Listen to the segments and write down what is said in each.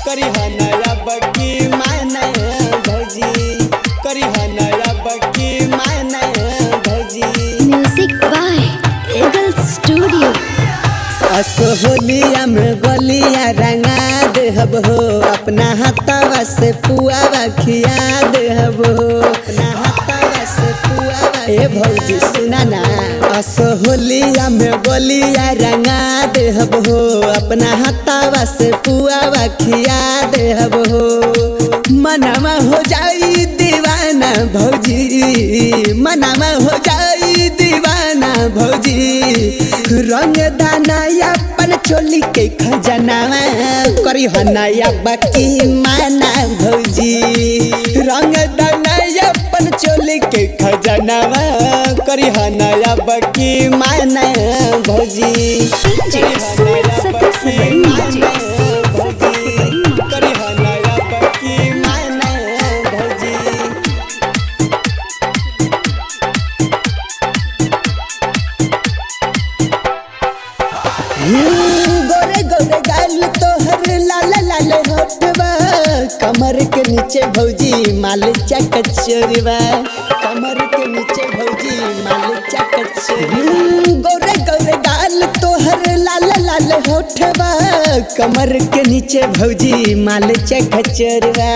करी नया बकी माने भौजी करी नया बकी माने भौजी। Music by Eagle studio. असोहलिया में गलिया रंगा देहब हो अपना हाथवा से पुआवा खिया देहब हो अपना हाथवा से पुआवा। ए भौजी सुना ना असोहलिया में गलिया रंगा देहब हो अपना हाथवा से पुआवा खिया देहब हो। मनमा हो जाई दीवाना भौजी मनमा हो जाई दीवाना भौजी। रंग दाना अपन चोली के खजनावा करी नया बकी माना भौजी। रंग दाना अपन चोली के खजनावा करी नया बकी माना भौजी। गोरे गोरे गाल तोहर लाल लाल होठवा कमर के नीचे भौजी माल चकचोरवा कमर के नीचे भौजी माल चकचोरवा। गोरे गोरे गाल तोहर लाल लाल होठवा कमर के नीचे भौजी माल चकचोरवा।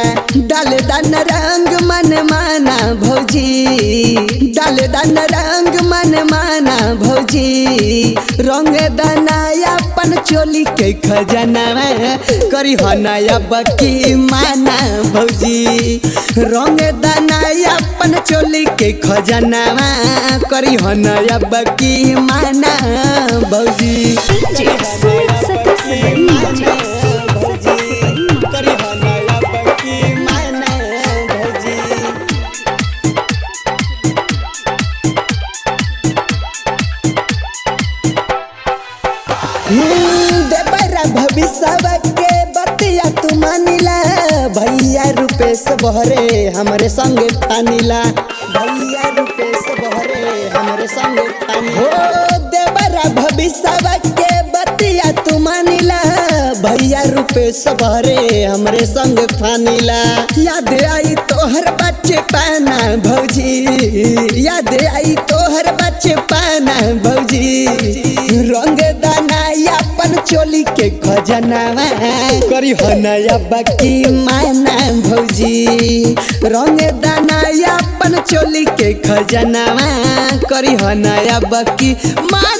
डाल दान रंग मन माना भौजी डाल दान रंग मन माना भौजी। रंग दाना अपन चोली के खजनावा करी नया बकी माना भौजी। रंग दाना अपन चोली के खजनावा करी नया बकी माना भौजी। देवरा भविष्य के बतिया तू मानिला भैया रुपेश बहरे हमरे संगे पानीला भैया रुपेश बहरे हमरे संगे पानी हो। देवरा भविष्य के बतिया तू मानिला भैया रुपेश बहरे हमरे संगे पानीला। याद आई तोहर बचपना भौजी याद आई तोहर बचपना भौजी। रंग दाना अपन चोली के खजनावा करी नया बकी माना भौजी। रंग दाना अपन चोली के खजनावा करी नया बकी माना।